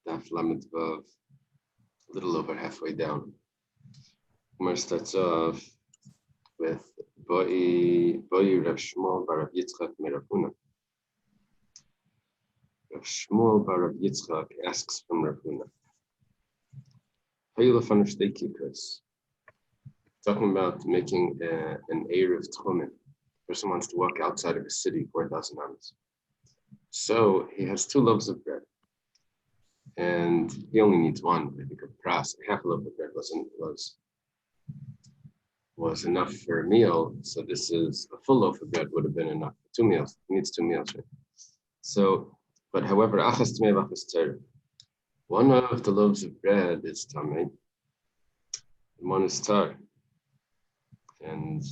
Daf Lamed Vav, a little over halfway down. Gemara starts off with Boi Rav Shmuel bar Rav Yitzchak Rav Huna. Rav Shmuel bar Rav Yitzchak asks from Rav Huna. Talking about making an Eiruvin Daf. Person wants to walk outside of a city 4,000 amos. So he has 2 loaves of bread, and he only needs one. I think a pras, half a loaf of bread was enough for a meal. So this is a full loaf of bread would have been enough for 2 meals. He needs 2 meals, right? So, but however, achas tamei v'achas teira. One of the loaves of bread is tamei, and one is tar. And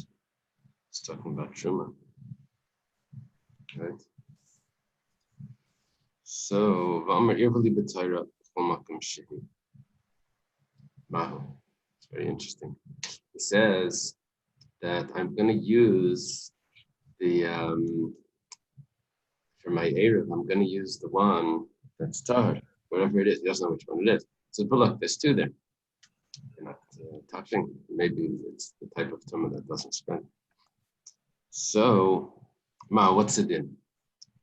it's talking about truma, right? So, it's very interesting. He says that I'm going to use the, for my Eruv, I'm going to use the one that's tar, whatever it is. He doesn't know which one it is. So, but look, there's 2 there. They're not touching. Maybe it's the type of tumah that doesn't spread. So, what's it in?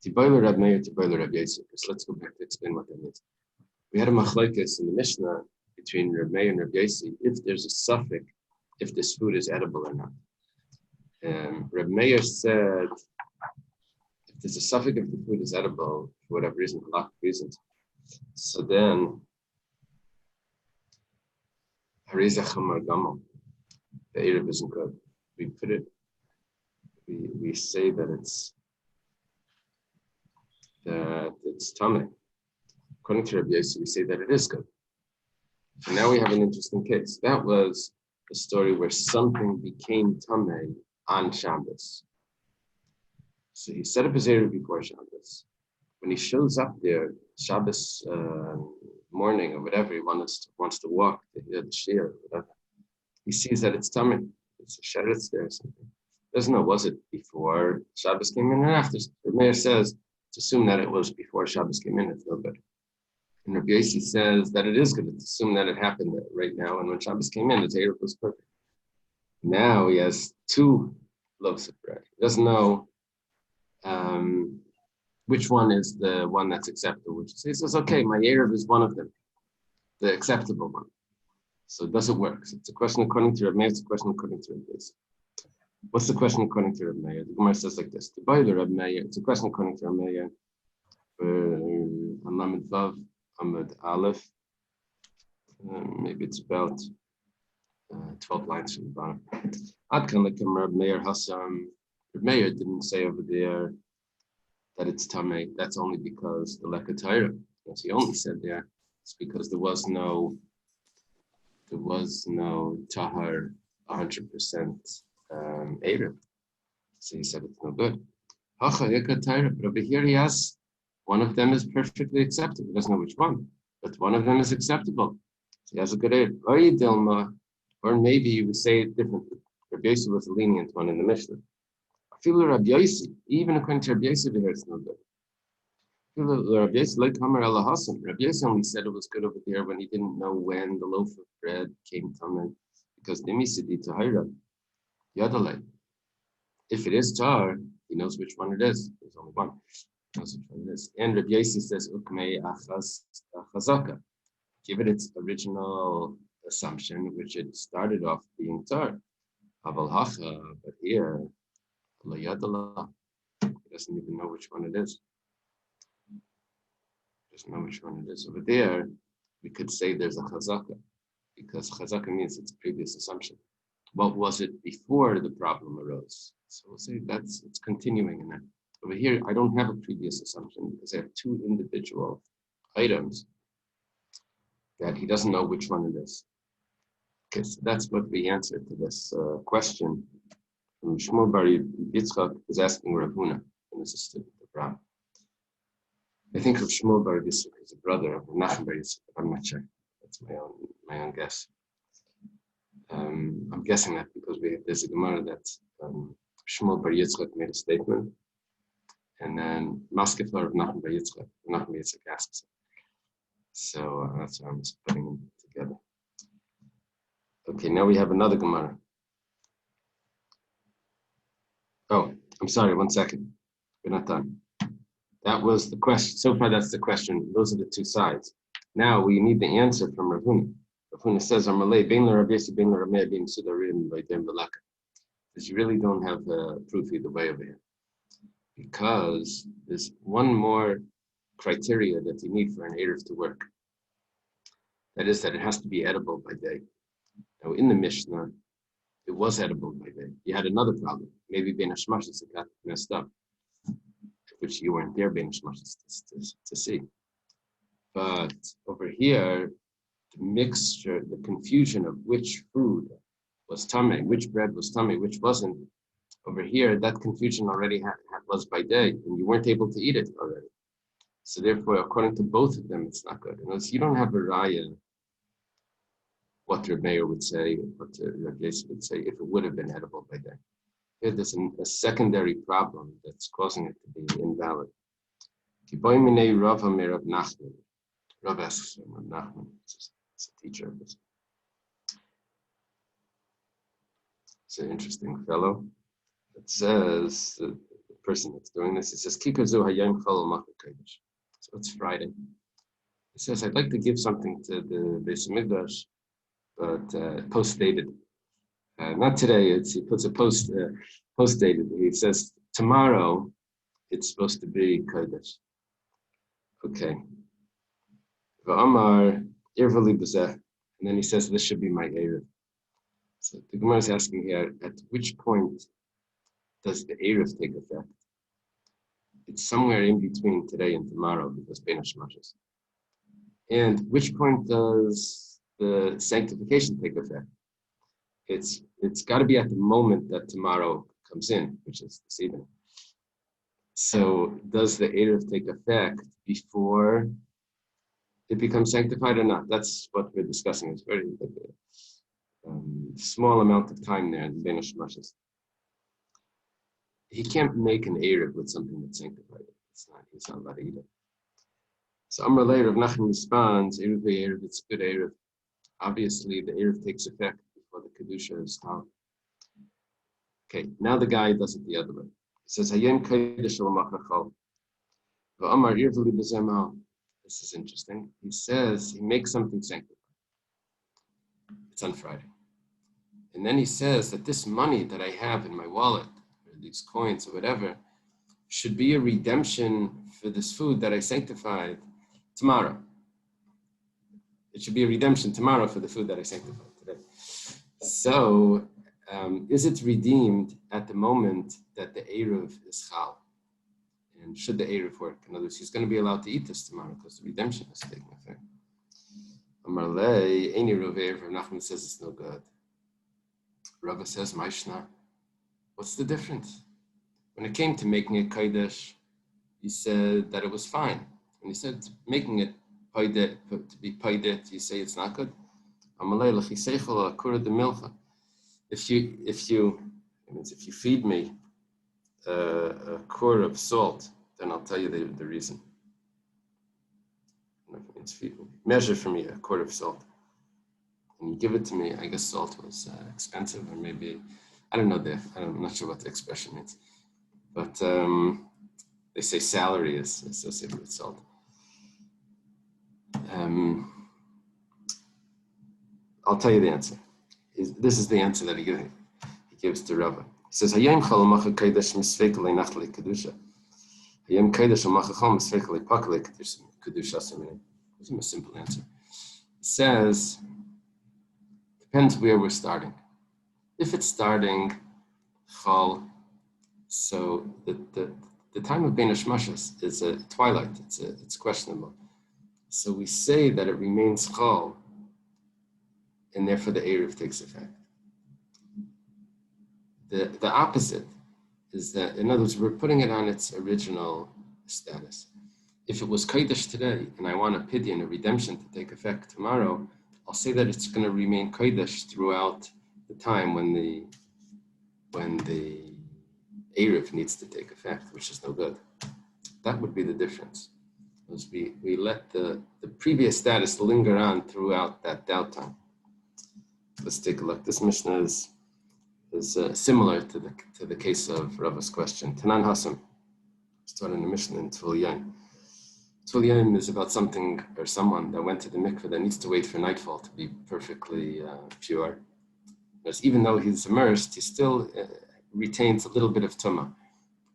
Tiboiler Rab Meir, Tiboiler Rab Yosef. So let's go back to explain what that means. We had a machlokes in the Mishnah between Rab Meir and Rab Yosef if there's a suffix, if this food is edible or not. Rab Meir said if there's a suffix, if the food is edible for whatever reason, a lot of reasons, so then Harizah Chamar Gamal, the Eruv isn't good. We put it. We say that it's tamei. According to Rabbi Yosef, we say that it is good. So now we have an interesting case. That was a story where something became tamei on Shabbos. So he set up his Eruv before Shabbos. When he shows up there, Shabbos morning or whatever, he wants to walk to the shir or whatever. He sees that it's tamei. It's a sheretz there or something. Doesn't know, was it before Shabbos came in or after? The Meir says, to assume that it was before Shabbos came in, it's no good. And Rabbi Yossi says that it is good. It's assume that it happened right now, and when Shabbos came in, his Eruv was perfect. Now he has 2 loaves of bread. He doesn't know which one is the one that's acceptable. So he says, okay, my Eruv is one of them, the acceptable one. So does it work? So it's a question according to Rabbi Meir, it's a question according to Rabbi Yossi. What's the question according to Rabbi Meir? The Gemara says like this: the Bible Rabbi Meir. It's a question according to Rabbi Meir. Lamed Vav Amud Aleph. Maybe it's about 12 lines from the bottom. Ad kan lekem Rabbi Meir Hassam. Rabbi Meir didn't say over there that it's tamei. That's only because the Leka Torah. As he only said there, it's because there was no tahar 100%. Eruv. So he said it's no good. But over here he has one of them is perfectly acceptable. He doesn't know which one, but one of them is acceptable. So he has a good Eruv. Or maybe you would say it differently. Rabbi Yosef was a lenient one in the Mishnah. Even according to Rabbi Yosef, here it's no good. Rabbi Yosef only said it was good over there when he didn't know when the loaf of bread came from, because Nimisidi Tahira. Yadalay. If it is tar, he knows which one it is. There's only one. He knows which one it is. And Rabbi Yossi says, Ukmei achazaka. Give it its original assumption, which it started off being tar. Aval hacha, but here, la yadala. He doesn't even know which one it is. He doesn't know which one it is. Over there, we could say there's a chazaka, because chazaka means it's a previous assumption. What was it before the problem arose? So we'll say it's continuing in that. Over here, I don't have a previous assumption because I have 2 individual items that he doesn't know which one it is. Okay, so that's what we answered to this question. Shmuel bar Yitzchak is asking Rav Huna, and this is student of Rav. I think of Shmuel bar Yitzchak is a brother of Nachman bar Yitzchak. I'm not sure. That's my own guess. I'm guessing that because there's a Gemara that Shmuel bar Yitzchak made a statement, and then Maskefler of Nachman bar Yitzchak asks So that's why I'm just putting them together. Okay, now we have another Gemara. Oh, I'm sorry, 1 second. We're not done. That was the question. So far, that's the question. Those are the two sides. Now we need the answer from Rav Huna. Rav Huna says, because you really don't have proof either way over here. Because there's one more criteria that you need for an Eruv to work. That is that it has to be edible by day. Now, in the Mishnah, it was edible by day. You had another problem. Maybe Ben Hashmashis got messed up, which you weren't there, Ben Hashmashis, to see. But over here, the mixture, the confusion of which food was tamei, which bread was tamei, which wasn't, over here, that confusion already was by day, and you weren't able to eat it already. So therefore, according to both of them, it's not good. Unless you don't have a raya, what Reb Meir would say, what Reb Yosef would say, if it would have been edible by day. Here, there's a secondary problem that's causing it to be invalid. Rav asks him, Rav Nachman, it's a teacher of this. It's an interesting fellow. It says, the person that's doing this, it says, so it's Friday. It says, I'd like to give something to the Beis Hamikdash, but post-dated. Not today, he puts a post-dated. He says, tomorrow, it's supposed to be Kodesh. Okay. V'amar irvali b'zeh. And then he says, this should be my Eruv. So the Gemara is asking here, at which point does the Eruv take effect? It's somewhere in between today and tomorrow because Ben Hashmashis. And which point does the sanctification take effect? It's got to be at the moment that tomorrow comes in, which is this evening. So does the Eruv take effect before it becomes sanctified or not? That's what we're discussing. It's very small amount of time there in Ben Hashmashis. He can't make an Eruv with something that's sanctified. He's not allowed to eat it. So Amar Lei, Rav Nachman responds, Eruv, it's a good Eruv. Obviously, the Eruv takes effect before the Kedusha is out. Okay, now the guy does it the other way. He says, Hayem Kodesh L'machachol. V'amar Irvali b'zemal. This is interesting. He says he makes something sanctified. It's on Friday. And then he says that this money that I have in my wallet, or these coins or whatever, should be a redemption for this food that I sanctified tomorrow. It should be a redemption tomorrow for the food that I sanctified today. So, is it redeemed at the moment that the Eruv is chal? And should the Eruv work? In other words, he's going to be allowed to eat this tomorrow because the redemption is taking effect. Amar Lei, Eini Rovei, Rav Nachman says it's no good. Rava says, Maishna, what's the difference? When it came to making it Kodesh, he said that it was fine. When he said making it Paidet, to be Paidet, you say it's not good. If you feed me a core of salt, then I'll tell you the reason. Measure for me a quart of salt. And you give it to me. I guess salt was expensive, or maybe, I don't know, I'm not sure what the expression is. But they say salary is associated with salt. I'll tell you the answer. This is the answer that he gives to Rava. He says, Hayem chol kodesh misveik leinachli kedusha. Hayem kodesh machachol misveik leipakle kedusha semini. This is a simple answer. It says, depends where we're starting. If it's starting chol, so the time of Ben Hashmashis is a twilight. It's questionable. So we say that it remains chol, and therefore the Eruv takes effect. The opposite is that, in other words, we're putting it on its original status. If it was Kodesh today, and I want a pidyon, a redemption, to take effect tomorrow, I'll say that it's going to remain Kodesh throughout the time when the Eruv needs to take effect, which is no good. That would be the difference. We let the previous status linger on throughout that downtime. Let's take a look. This Mishnah is similar to the case of Rava's question. Tanan Hasam, started in the Mishnah in Tvul Yain. Tvul Yain is about something or someone that went to the mikveh that needs to wait for nightfall to be perfectly pure. Because even though he's immersed, he still retains a little bit of tumah.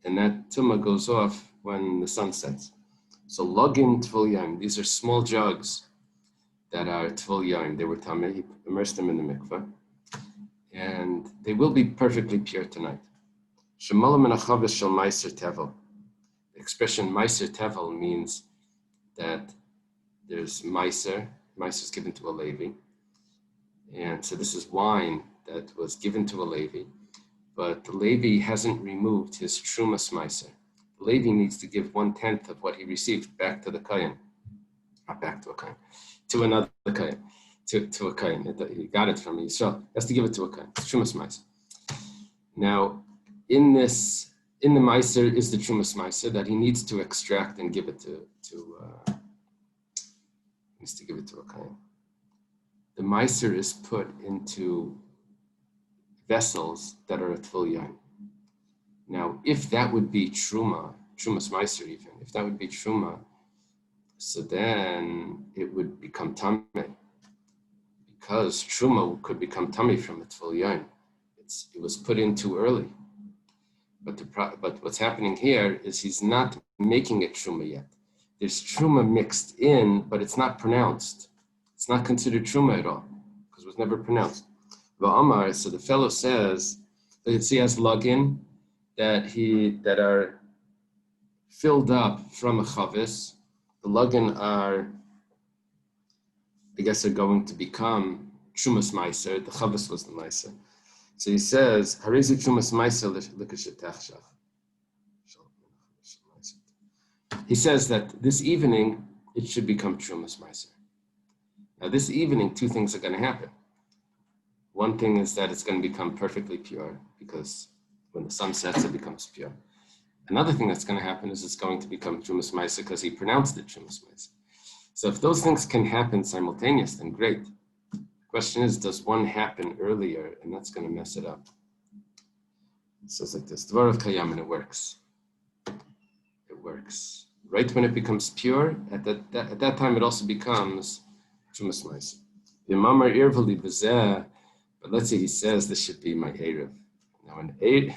And that tumah goes off when the sun sets. So login Tvul Yain, these are small jugs that are Tvul Yain. They were tameh, he immersed them in the mikveh. And they will be perfectly pure tonight. Shemalam and achavis shel meiser tevel. The expression meiser tevel means that there's meiser is given to a Levi. And so this is wine that was given to a Levi, but the Levi hasn't removed his trumas meiser. The Levi needs to give 1/10 of what he received back to the kohen, not back to a kohen, to another kohen, to a kohen. He got it from Yisrael. He has to give it to a kohen. It's trumas meiser. Now, in the meiser is the trumas meiser that he needs to extract and give it needs to give it to a kohen. The meiser is put into vessels that are at Tvul Yain. Now, if that would be trumas meiser even, if that would be truma, so then it would become tameh. Because truma could become tameh from a Tvul Yain. It was put in too early. But what's happening here is he's not making it truma yet. There's truma mixed in, but it's not pronounced. It's not considered truma at all, because it was never pronounced. V'amar, so the fellow says, that he has login that are filled up from a chavis. The login are going to become trumas meiser. The chavis was the meiser. So he says, Harizu trumas meiser l'kashetachshach. He says that this evening, it should become trumas meiser. Now this evening, two things are going to happen. One thing is that it's going to become perfectly pure, because when the sun sets, it becomes pure. Another thing that's going to happen is it's going to become trumas meiser because he pronounced it trumas meiser. So if those things can happen simultaneous, then great. The question is, does one happen earlier? And that's going to mess it up. It says like this, Dvar of Kayam, and it works. It works. Right when it becomes pure, at that time it also becomes trumas meiser. The mamar irvali b'zeh, but let's say he says this should be my Eruv. Now the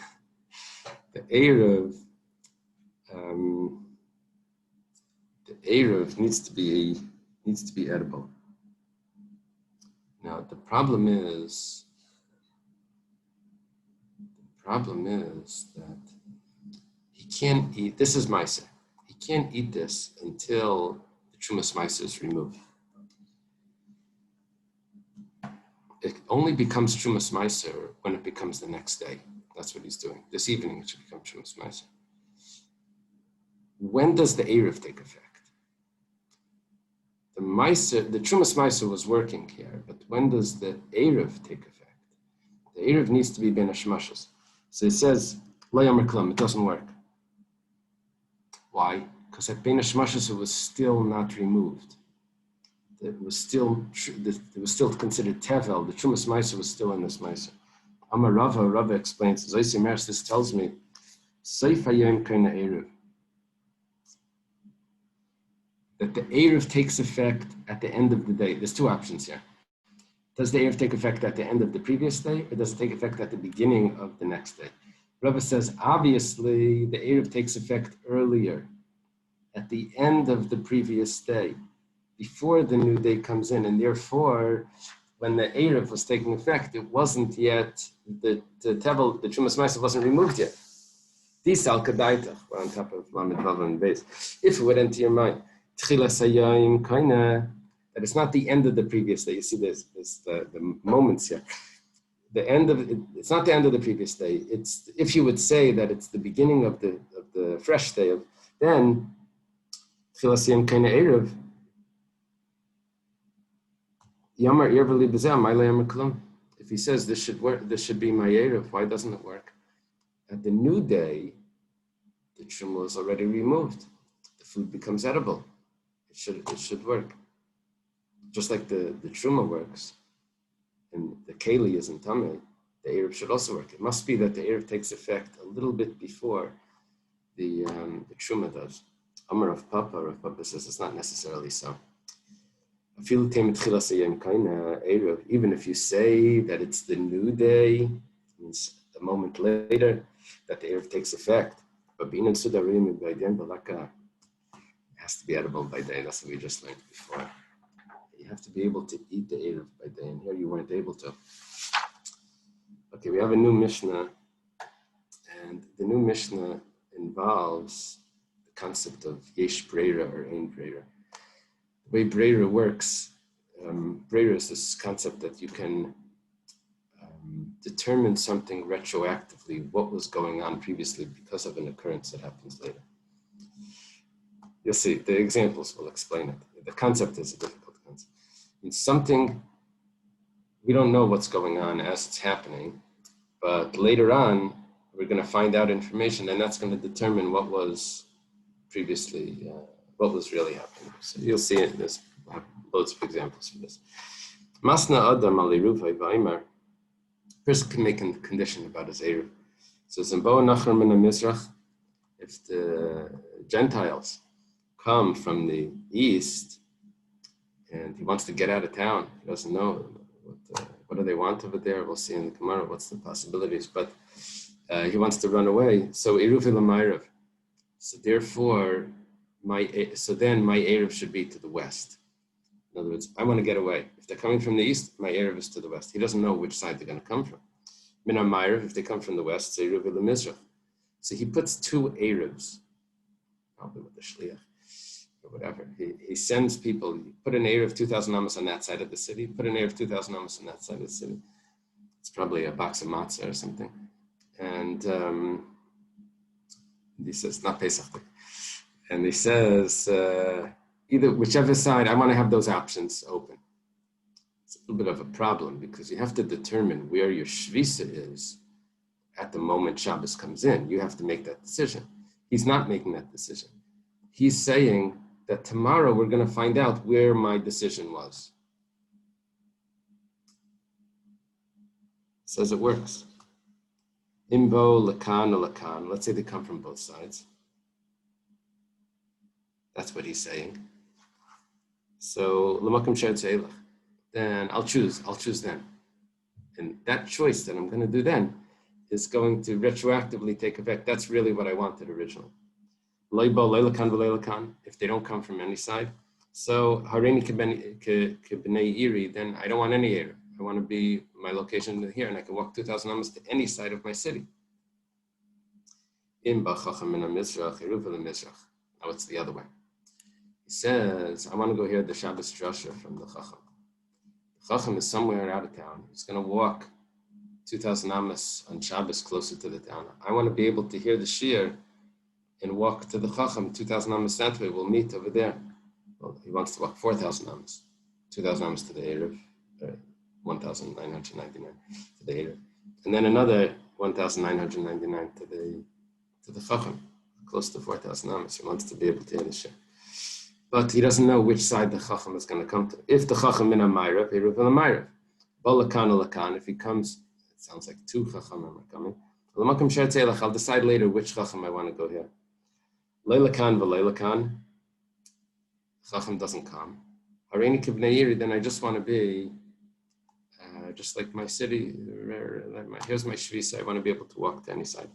Eruv needs to be edible. Now the problem is that he can't eat. This is meiser. He can't eat this until the trumas meiser is removed. It only becomes trumas meiser when it becomes the next day. That's what he's doing. This evening it should become trumas meiser. When does the Eruv take effect? The trumas meiser was working here, but when does the Eruv take effect? The Eruv needs to be ben hashmashos. So it says, lo yamer klam, it doesn't work. Why? Because at ben hashmashos it was still not removed. It was still considered tevel. The trumas meiser was still in this meiser. Amar Rava explains, this tells me, seif hayom kana Eruv, that the Eruv takes effect at the end of the day. There's two options here. Does the Eruv take effect at the end of the previous day, or does it take effect at the beginning of the next day? Rava says, obviously, the Eruv takes effect earlier, at the end of the previous day, before the new day comes in, and therefore, when the Eruv was taking effect, it wasn't yet, the tevel, the trumas meiser wasn't removed yet. Disal kadaita, we're on top of Lamed Vav and Beis. If it would enter your mind, that it's not the end of the previous day. You see there's the moments here. It's not the end of the previous day. It's, if you would say that it's the beginning of the fresh day, then Tchilas Kaina Eruv, Yamar Irvali B'zeh, Maila Yamar Klum. If he says this should work, this should be my Eruv, why doesn't it work? At the new day, the truma is already removed. The food becomes edible. It should work. just like the truma works, and the keli is in tamei, the Eruv should also work. It must be that the Eruv takes effect a little bit before the truma does. Amar Rav Papa says it's not necessarily so. Even if you say that it's the new day, means a moment later that the Eruv takes effect, but being in Sudarim by then, it has to be edible by day. That's what we just learned before. You have to be able to eat the Eruv by day, and here you weren't able to. Okay, we have a new Mishnah, and the new Mishnah involves the concept of Yesh Breira or Ein Breira. The way Breira works, Breira is this concept that you can determine something retroactively, what was going on previously because of an occurrence that happens later. You'll see, the examples will explain it. The concept is a difficult concept. It's something, we don't know what's going on as it's happening, but later on, we're going to find out information, and that's going to determine what was previously, what was really happening. So you'll see it, there's loads of examples for this. Masna Adam al Eiruvin Vaimar. Person can make a condition about his Eruv. So if the Gentiles come from the east and he wants to get out of town, he doesn't know what do they want over there. We'll see in the Gemara what's the possibilities, but he wants to run away. So Eiruvin Lamayrav. So therefore, then my Eruv should be to the west. In other words, I want to get away. If they're coming from the east, my Eruv is to the west. He doesn't know which side they're going to come from. Min HaMa'ariv, if they come from the west, say Eiruvin LeMizrach. So he puts two Eruvs, probably with the Shliach, or whatever. He sends people, put an Eruv 2,000 amos on that side of the city, put an Eruv 2,000 amos on that side of the city. It's probably a box of matzah or something. And he says, not Pesach. And he says, either whichever side, I want to have those options open. It's a little bit of a problem because you have to determine where your shvisa is at the moment Shabbos comes in. You have to make that decision. He's not making that decision. He's saying that tomorrow we're going to find out where my decision was. Says it works. Imbo, lakan, or lakan. Let's say they come from both sides. That's what he's saying. So, l'makom she'et zeilach. Then I'll choose then. And that choice that I'm going to do then is going to retroactively take effect. That's really what I wanted originally. Loibo, leilakan, v'leilakan, if they don't come from any side. So, hareini kebnei iri, then I don't want any area. I want to be my location here, and I can walk 2,000 amos to any side of my city. Im ba'chacham min ha-mizrach, Eiruvin ha-mizrach. Now it's the other way. He says, I want to go hear the Shabbos drasha from the Chacham. The Chacham is somewhere out of town. He's going to walk 2,000 amos on Shabbos closer to the town. I want to be able to hear the shiur and walk to the Chacham 2,000 amos that way. We'll meet over there. Well, he wants to walk 4,000 amos, 2,000 amos to the Eruv, 1,999 to the Eruv, and then another 1,999 to the Chacham, close to 4,000 amos. He wants to be able to hear the shiur. But he doesn't know which side the Chacham is going to come to. If the Chacham min ha-Ma'ariv, Eiruvin LeMa'ariv. Balakan or lakan, if he comes, it sounds like two Chachamim are coming. L'makom she'et zeilach, I'll decide later which Chacham I want to go here. Leilakan v'leilakan, Chacham doesn't come. Hareini kibnei iri, then I just want to be just like my city. Here's my shvisa. I want to be able to walk to any side.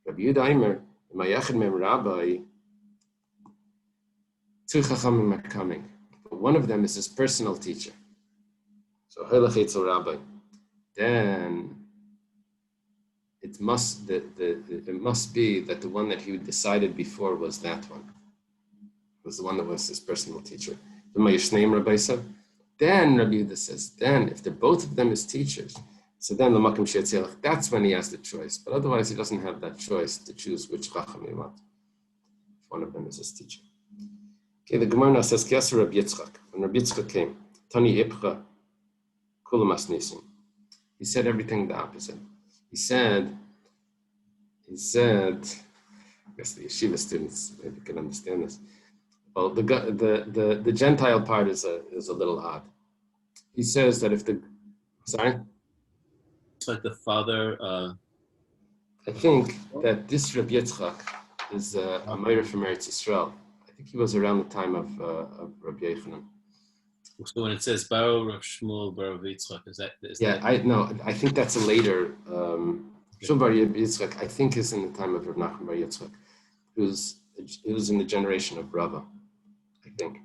Rabbi Yehuda Aimer, Mayachid Mem Rabbi, two Chachamim are coming, but one of them is his personal teacher. So Hilach Eitzel Rabbi. Then it must be that the one that he decided before was that one. Was the one that was his personal teacher. The Mayishneim Rabbi said. Then Rabbi Yehuda says, then if they're both of them his teachers, so then l'makom she'et zeilach, that's when he has the choice. But otherwise he doesn't have that choice to choose which Chacham he wants. If one of them is his teacher. Okay, the Gemara now says, Kiasa Rabbi Yitzchak. When Rabbi Yitzchak came, Tani Ipcha, Kulam Asnisim. He said everything the opposite. He said, I guess the yeshiva students maybe can understand this. Well, the Gentile part is a little odd. he says that if the, sorry? It's like the father. I think that this Rabbi Yitzchak is a Meir from Eretz Yisrael. I think he was around the time of Rabbi Yochanan. So when it says Baro Rav Shmuel Baro Yitzchak, is that? I think that's a later. Shmuel Bar Yitzchak, I think, is in the time of Rav Nachman Bar Yitzchak, who's in the generation of Rava, I think.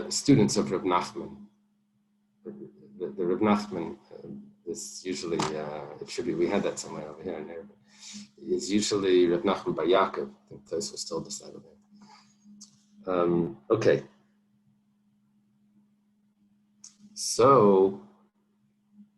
Students of Rav Nachman. The Rav Nachman is usually, it should be, we had that somewhere over here in there, but it's usually Rav Nachman Bar Yaakov. I think those were still decided there. Okay. So,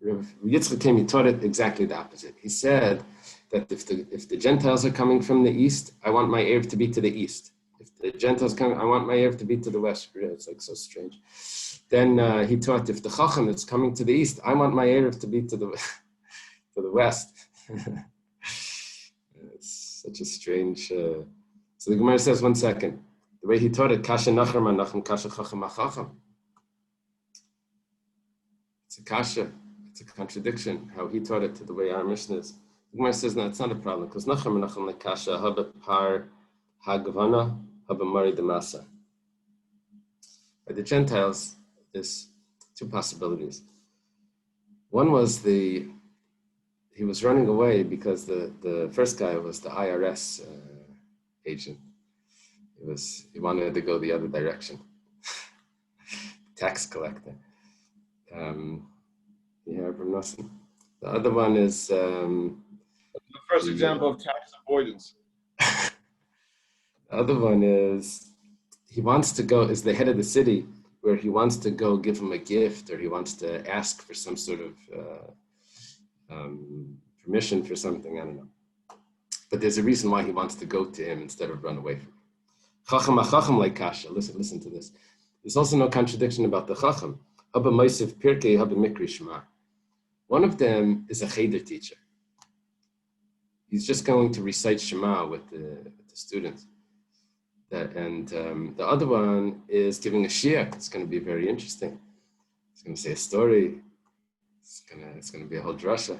Rav Yitzchak came, he taught it exactly the opposite. He said that if the Gentiles are coming from the east, I want my Erev to be to the east. If the Gentiles come, I want my Erev to be to the west. It's like so strange. Then he taught if the Chacham is coming to the east, I want my Erev to be to the west. It's such a strange. So the Gemara says, 1 second. The way he taught it, Kasha Nachar Manacham Kasha Chacham Achacham. It's a kasha. It's a contradiction. How he taught it to the way our Mishnah is. The Gemara says, no, it's not a problem because Nachar Manacham like Kasha Haba Par Hagvana Haba Mari Demasa. By the Gentiles, there's two possibilities. One was he was running away because the first guy was the IRS agent. He wanted to go the other direction. Tax collector. From nothing. The other one is the first example of tax avoidance. The other one is he wants to go, is the head of the city, where he wants to go give him a gift, or he wants to ask for some sort of permission for something, I don't know. But there's a reason why he wants to go to him instead of run away from him. Chacham achacham like kasha. Listen to this. There's also no contradiction about the chacham. Haba Moisef Pirkei, Haba Mikri Shema. One of them is a cheder teacher. He's just going to recite Shema with the students. The other one is giving a shiur. It's going to be very interesting. He's going to say a story. It's going to be a whole drasha.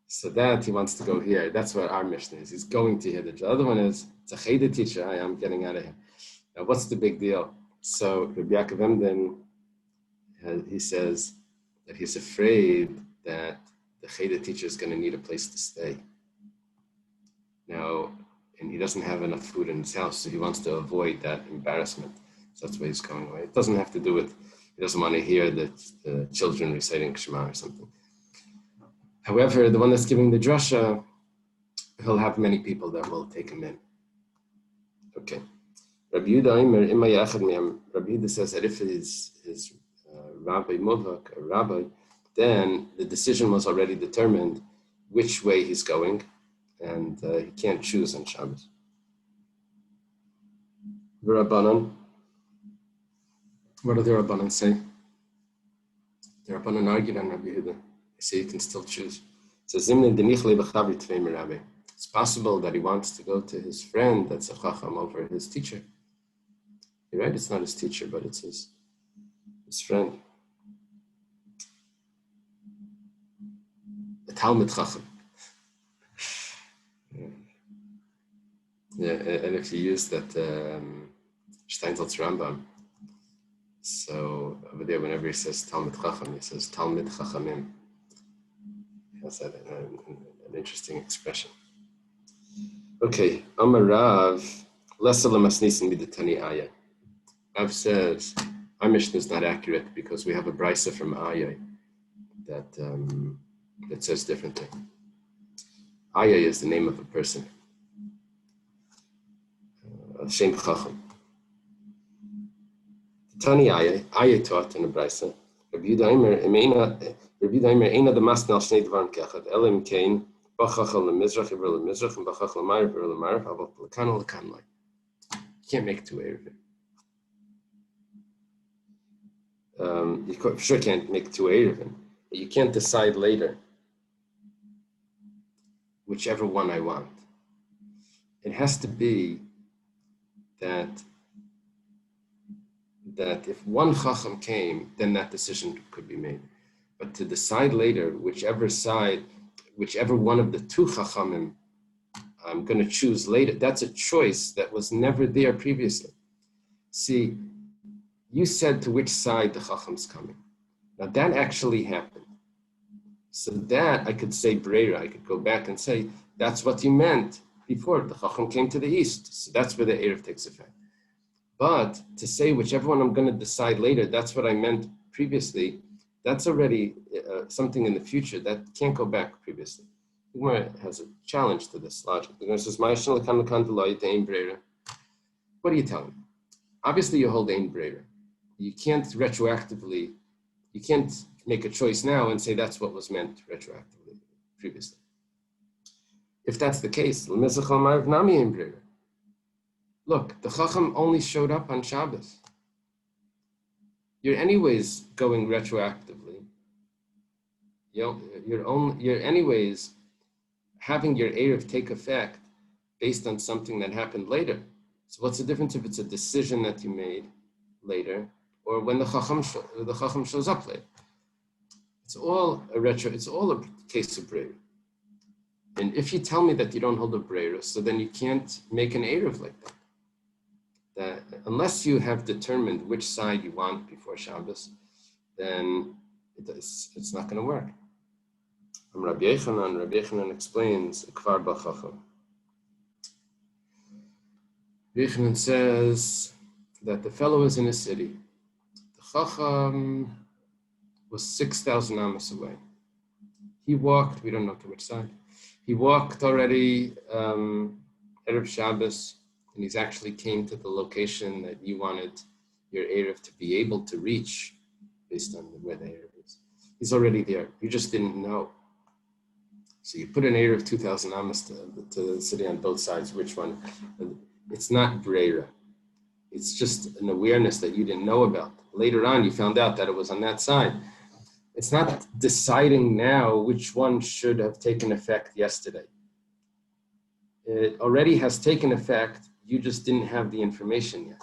So that he wants to go here. That's what our Mishnah is. He's going to hear the other one is, it's a cheder teacher. I'm getting out of here. Now, what's the big deal? So Rabbi Yaakov Emden, he says that he's afraid that the cheder teacher is going to need a place to stay. Now, and he doesn't have enough food in his house, so he wants to avoid that embarrassment. So that's why he's going away. It doesn't have to do with, he doesn't want to hear the children reciting Shema or something. However, the one that's giving the drasha, he'll have many people that will take him in. Okay. Rabbi Yehuda says that if his rabbi muvhak, a rabbi, then the decision was already determined which way he's going, and he can't choose on Shabbos. The Rabbanan, what do the Rabbanan say? The Rabbanan argued on Rabbi Yehuda. They say you can still choose. It says, it's possible that he wants to go to his friend that's a chacham over his teacher. You're right, it's not his teacher, but it's his friend. A Talmud chacham. Yeah, and if you use that Steinsaltz Rambam, so over there, whenever he says Talmud Chacham, he says Talmud Chachamim. That's an interesting expression. Okay, Amar Rav, Lesa Lamasnisin B'Tani Aya. Rav says, our Mishnah is not accurate because we have a brisa from Aya that says differently. Aya is the name of a person. Shem Chacham. Tani Aya taught in the brisa. Rabbi Yehuda Eina the Masnal Shnei Dvarim Kechad Elim Kain Bachachal LeMizrach Iver LeMizrach and Bachachal LeMarav Iver LeMarav Aval Lekan Lekanlai. You can't make two Eiruvin. You for sure can't make two Eiruvin, but you can't decide later whichever one I want. It has to be that that if one chacham came, then that decision could be made. But to decide later, whichever one of the two chachamim I'm going to choose later, that's a choice that was never there previously. See, you said to which side the chacham's coming. Now that actually happened. So that I could say breira, I could go back and say, that's what you meant before. The chacham came to the east. So that's where the Erev takes effect. But to say whichever one I'm going to decide later, that's what I meant previously, that's already something in the future that can't go back previously. The Gemara has a challenge to this logic. The Gemara says, what are you telling me? Obviously you hold ein breira. You can't retroactively, you can't make a choice now and say that's what was meant retroactively previously. If that's the case, look, the Chacham only showed up on Shabbos. You're anyways going retroactively. You're anyways having your Erev take effect based on something that happened later. So what's the difference if it's a decision that you made later or when the Chacham shows up later? It's all a case of breira. And if you tell me that you don't hold a breira, so then you can't make an Erev like that. That unless you have determined which side you want before Shabbos, then it's not going to work. Rabbi Yochanan explains Kvar B'Chacham. Rabbi Yochanan says that the fellow is in a city. The Chacham was 6,000 amos away. He walked, we don't know to which side. He walked already Erev Shabbos, and he's actually came to the location that you wanted your Erev to be able to reach based on where the Erev is. He's already there. You just didn't know. So you put an Erev 2,000 amos to the city on both sides. Which one? It's not breira. It's just an awareness that you didn't know about. Later on, you found out that it was on that side. It's not deciding now which one should have taken effect yesterday. It already has taken effect. You just didn't have the information yet.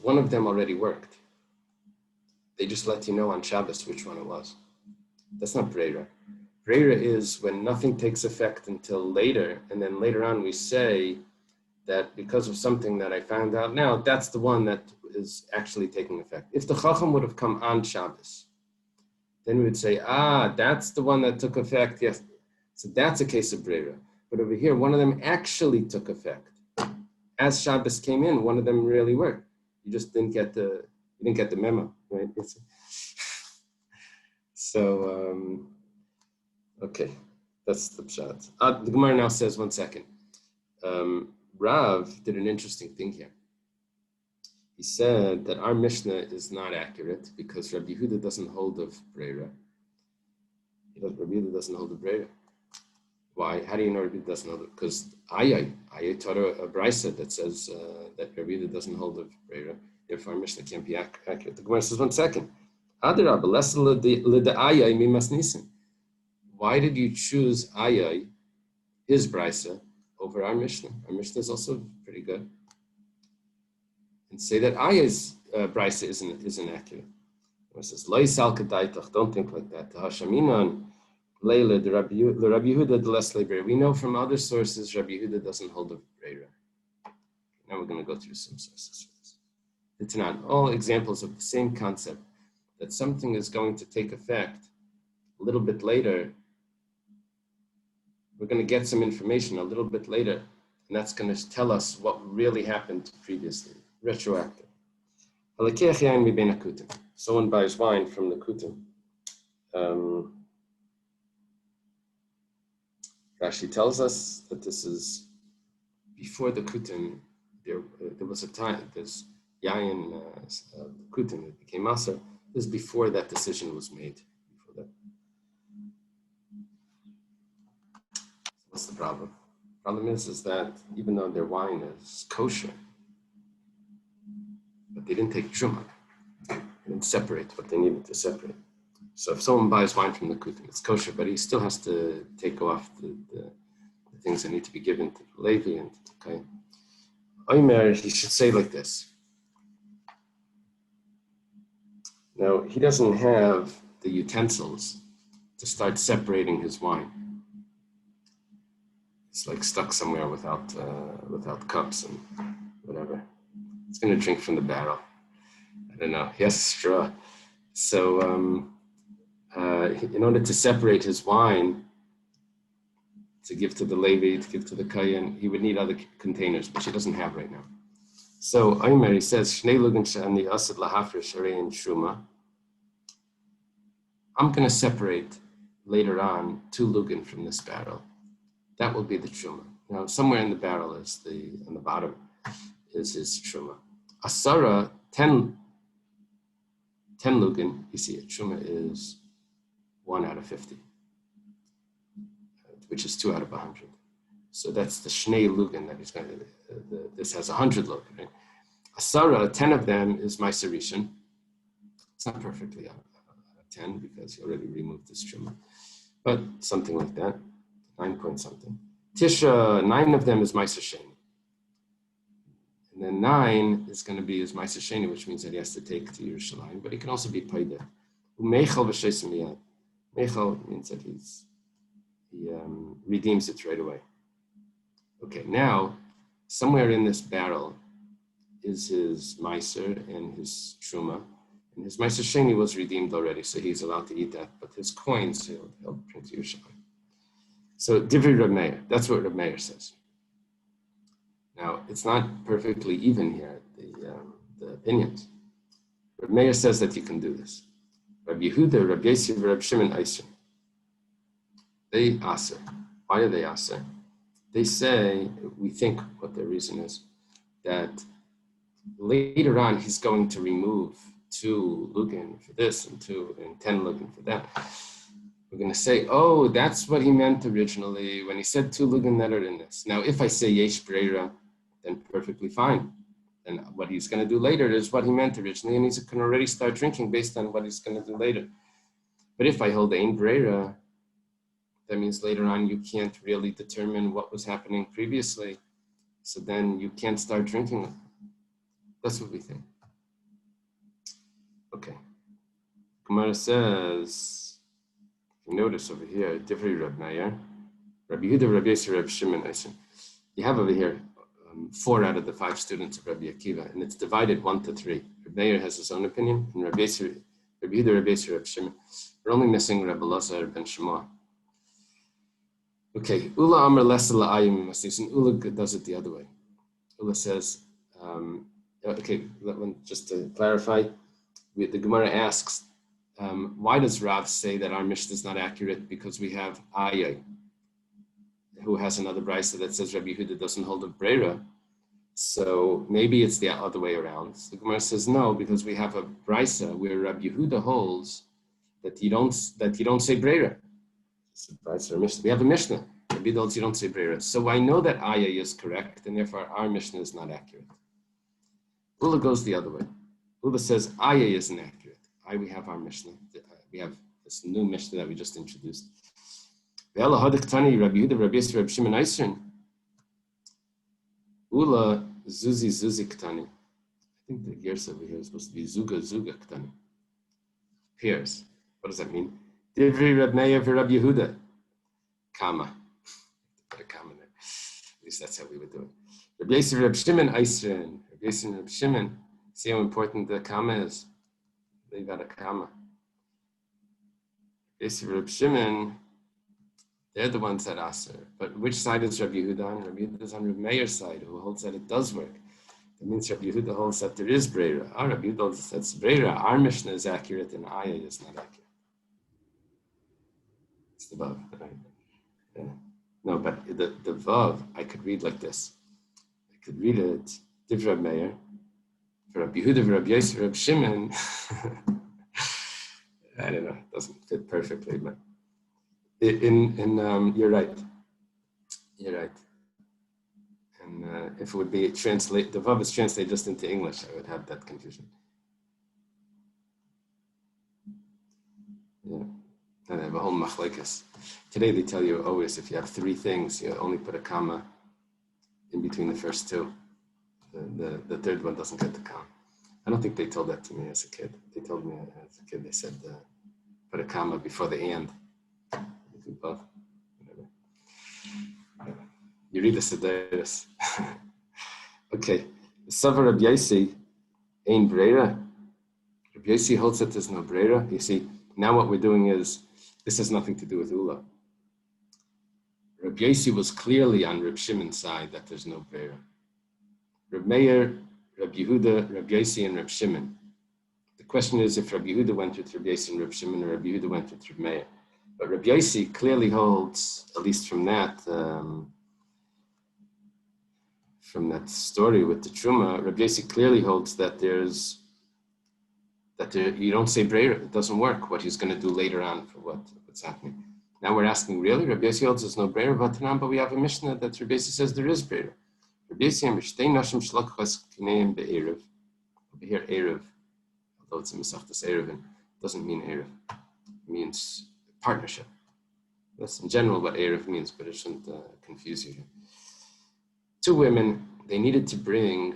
One of them already worked. They just let you know on Shabbos which one it was. That's not breira. Breira is when nothing takes effect until later, and then later on we say that because of something that I found out now, that's the one that is actually taking effect. If the Chacham would have come on Shabbos, then we would say, that's the one that took effect. Yes, so that's a case of breira. But over here, one of them actually took effect. As Shabbos came in, one of them really worked. You just didn't get the memo, right? Okay, that's the pshat. The Gemara now says, 1 second. Rav did an interesting thing here. He said that our Mishnah is not accurate because Rabbi Yehuda doesn't hold of breira. Rabbi Yehuda doesn't hold of breira. Why? How do you know Rabbi Yehuda doesn't hold it? Because Ayai taught a brisa that says that Rabbi Yehuda doesn't hold of breira. Therefore, our Mishnah can't be accurate. The Gemara says, 1 second. Why did you choose Ayai, his brisa, over our Mishnah? Our Mishnah is also pretty good. And say that Ayai's brisa isn't accurate. It says, don't think like that. We know from other sources Rabbi Yehuda doesn't hold of breira. Now we're going to go through some sources for this. It's not all examples of the same concept, that something is going to take effect a little bit later. We're going to get some information a little bit later, and that's going to tell us what really happened previously, retroactive. Someone buys wine from the kutim. Rashi tells us that this is before the kutim. There was a time, there's yayin kutim, it became maser. This is before that decision was made. Before that. What's the problem? The problem is that even though their wine is kosher, but they didn't take truma. They didn't separate what they needed to separate. So if someone buys wine from the Kutim, it's kosher, but he still has to take off the things that need to be given to the Levi. And okay, Omer, he should say like this. Now, he doesn't have the utensils to start separating his wine. It's like stuck somewhere without cups and whatever. He's going to drink from the barrel. I don't know. He has a straw. So in order to separate his wine, to give to the Levi, to give to the Kayan, he would need other containers, which he doesn't have right now. So Omer, he says, Shnei lugin she'ani asad lahafresh arein truma. I'm going to separate later on 2 lugin from this barrel. That will be the truma. Now, somewhere in the barrel is on the bottom is his truma. Asara, 10 lugin, you see it, truma is 1 out of 50, which is 2 out of 100. So that's the shnei lugin that he's going to, this has 100 lugin, right? Asara, 10 of them is Meiser Rishon. It's not perfectly 10 because he already removed this truma, but something like that, 9 point something. Tisha, 9 of them is Meiser Sheni. And then 9 is going to be his Meiser Sheni, which means that he has to take to Yerushalayim, but he can also be Paida. Umeichel v'sheisim miyad. Meichel means that he redeems it right away. Okay, now, somewhere in this barrel is his Meiser and his Truma. And his Meiser Sheni was redeemed already, so he's allowed to eat that. But his coins, he'll bring to Yerushalayim. So, Divrei Reb Meir, that's what Reb Meir says. Now, it's not perfectly even here, the opinions. Reb Meir says that you can do this. Reb Yehuda, Reb Yosef, Reb Shimon Eisen. They aser. Why do they aser? They say, we think what their reason is, that later on he's going to remove 2 lugin for this and 10 lugin for that. We're going to say, oh, that's what he meant originally when he said 2 lugin that are in this. Now, if I say yesh breira, then perfectly fine. And what he's going to do later is what he meant originally, and he can already start drinking based on what he's going to do later. But if I hold ein breira, that means later on you can't really determine what was happening previously. So then you can't start drinking. That's what we think. Okay. Gemara says, if you notice over here, Divrei Reb Meir, Rabbi Yehuda, Rabbi Yosef, Reb Shimon Eisen. You have over here 4 out of the 5 students of Rabbi Akiva, and it's divided 1 to 3. Reb Meir has his own opinion, and Rabbi Yehuda, Rabbi Yosef, Reb Shimon. We're only missing Rabbi Lazar ben Shema. Okay, Ula Amr Lesa La'ayim Masnis, and Ula does it the other way. Ula says, okay, just to clarify, the Gemara asks, why does Rav say that our Mishnah is not accurate? Because we have Ayay, who has another brisa that says Rabbi Yehuda doesn't hold a breira. So maybe it's the other way around. So the Gemara says no, because we have a brisa where Rabbi Yehuda holds that you don't say breira. We have a Mishnah. Rabbi Yehuda holds you don't say breira. So I know that Ayay is correct, and therefore our Mishnah is not accurate. Ula goes the other way. Ula says Ayay isn't accurate. We have our Mishnah. We have this new Mishnah that we just introduced. Ula Zuzi Ktani. I think the gears over here is supposed to be Zuga Ktani. Pairs. What does that mean? Divri Reb Meir v'Rab Yehuda. Comma. Put a comma there. At least that's how we would do it. Reb Yosef Reb Shimon Eisren. Reb Yosef Reb Shimon. See how important the comma is? They got a comma. Reb Yosef Reb Shimon. They're the ones that aser. But which side is Rabbi Yehuda on? Rabbi Yehuda is on Reb Meir's side, who holds that it does work. That means Rabbi Yehuda holds that there is breira. Rabbi Yehuda holds that's breira. Our Mishnah is accurate and Ayah is not accurate. It's the Vav. Right? Yeah. No, but the Vav, I could read like this. I could read it, Div Reb Meir, for Rabbi Yehuda, for Rabbi Yosef, Reb Shimon. I don't know, it doesn't fit perfectly, but you're right. You're right. And if it would be the Vav is translated just into English, I would have that confusion. Yeah. And they have a whole machlekes. Today they tell you always if you have three things, you only put a comma in between the first two. The third one doesn't get the comma. I don't think they told that to me as a kid. They told me as a kid, they said put a comma before the and. Do both. You read the Sedaris. Okay. Savar Rabbi Yossi ein breira. Rabbi Yossi holds that there's no breira. You see, now what we're doing is, this has nothing to do with Ula. Rabbi Yossi was clearly on Reb Shimon's side that there's no breira. Reb Meir, Reb Yehuda, Reb Yossi, and Reb Shimon. The question is if Reb Yehuda went with Reb Yossi and Reb Shimon, or Reb Yehuda went with Reb Meir. But Reb Yossi clearly holds, at least from that story with the Truma, Reb Yossi clearly holds that you don't say breira, it doesn't work, what he's going to do later on for what's happening. Now we're asking, really? Reb Yossi holds there's no breira, but we have a Mishnah that Reb Yossi says there is breira. Reb Yossi and Mishtei Nashim Shlachas Kineim Be'erev. Over here, Erev, although it's a Mesachtas Eiruvin, doesn't mean Erev. It means partnership. That's in general what Erev means, but it shouldn't confuse you. Two women, they needed to bring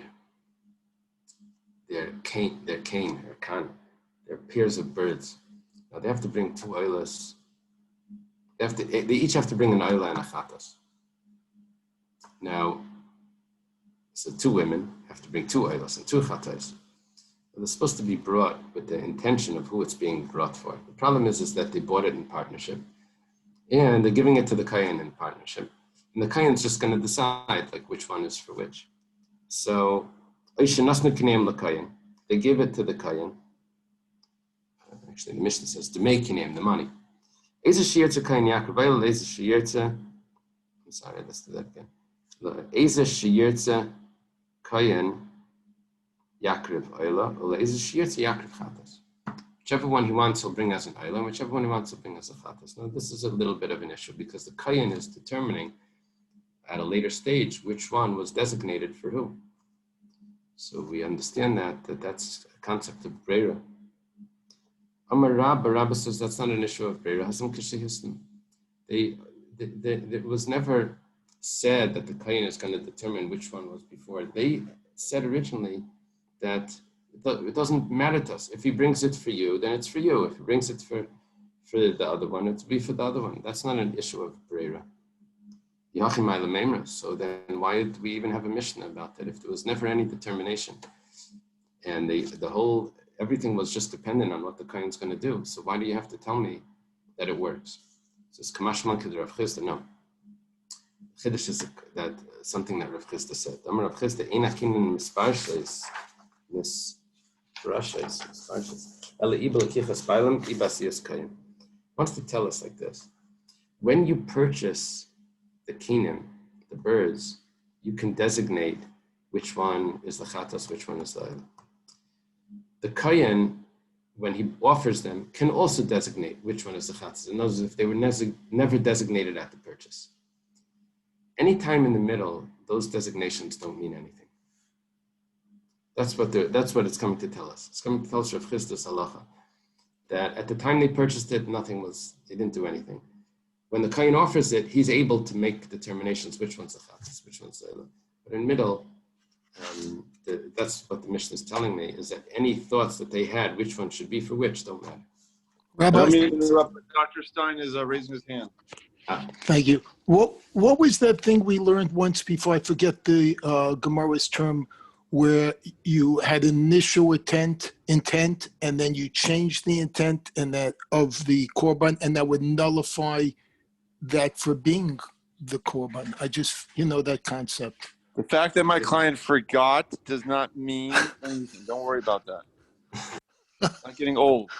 their cane, their pairs of birds. Now they have to bring two oilas. They each have to bring an oila and a chatas. Now, so two women have to bring two oilas and two chatas. They're supposed to be brought with the intention of who it's being brought for. The problem is that they bought it in partnership, and they're giving it to the kayan in partnership. And the kayan's just going to decide like which one is for which. So, they gave it to the kayan. Actually, the Mishnah says, to make the money. I'm sorry, let's do that again. Kayan Yakriv Oila, or Yakriv Chatas. Whichever one he wants, he'll bring as an Oila, and whichever one he wants, he'll bring as a Chatas. Now, this is a little bit of an issue because the Kayan is determining at a later stage which one was designated for who. So we understand that's a concept of Breira. Amar Rabba says that's not an issue of Breira. It was never said that the Kayan is going to determine which one was before. They said originally that it doesn't matter to us. If he brings it for you, then it's for you. If he brings it for the other one, it'll be for the other one. That's not an issue of Breira. So then why did we even have a Mishnah about that if there was never any determination? And everything was just dependent on what the Kayan's going to do. So why do you have to tell me that it works? So it's Kamashman Kid Rav Chisda. No. Chiddush is that something that Rav Chisda said. Amar Rav Chisda, Ein Akin Misparshes, Ela Ibel Kichas Bailam, Ibasias Kayan. Wants to tell us like this. When you purchase the kinim, the birds, you can designate which one is the chatas, which one is the oil. The kayan, when he offers them, can also designate which one is the chatas. And those if they were never designated at the purchase. Anytime in the middle, those designations don't mean anything. That's what it's coming to tell us. It's coming to tell us Rav Chisda's halacha that at the time they purchased it, they didn't do anything. When the kayan offers it, he's able to make determinations which one's the chatas, which one's the oil. But in the middle, that's what the Mishnah is telling me, is that any thoughts that they had, which one should be for which, don't matter. Rabbi, let me interrupt. Dr. Stein is raising his hand. Thank you. What was that thing we learned once before? I forget the Gemara's term, where you had initial intent, and then you changed the intent and that of the korban, and that would nullify that for being the korban. I just, that concept. The fact that my client forgot does not mean anything. Don't worry about that. Not getting old.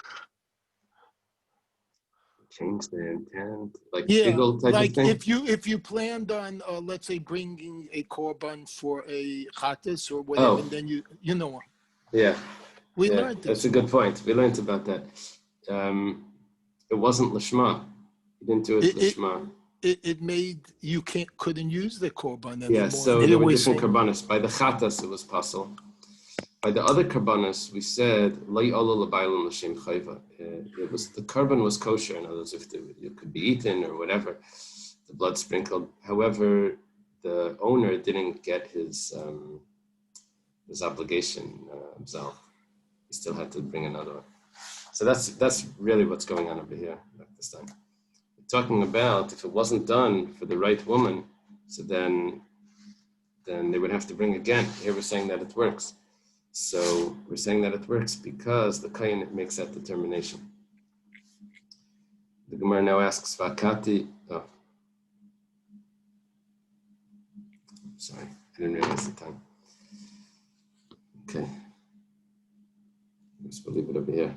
Change the intent, like if you planned on let's say bringing a korban for a chatas or whatever, and then you know. Yeah, we learned this. That's a good point. We learned about that. It wasn't lishma. You didn't do it lishma. It made you couldn't use the korban anymore. Yeah, so there were different korbanos. By the chatas, it was possible. By the other karbanos, we said Lay Olol L'Bailam L'Shem Chayva. It was the karban was kosher. In other words, if it could be eaten or whatever, the blood sprinkled. However, the owner didn't get his obligation absolved. He still had to bring another one. So that's really what's going on over here at this time. We're talking about if it wasn't done for the right woman, so then they would have to bring again. Here we're saying that it works. So we're saying that it works because the Kayin makes that determination. The Gemara now asks Vakati. Oh, sorry, I didn't realize the time. Okay, let's leave it over here.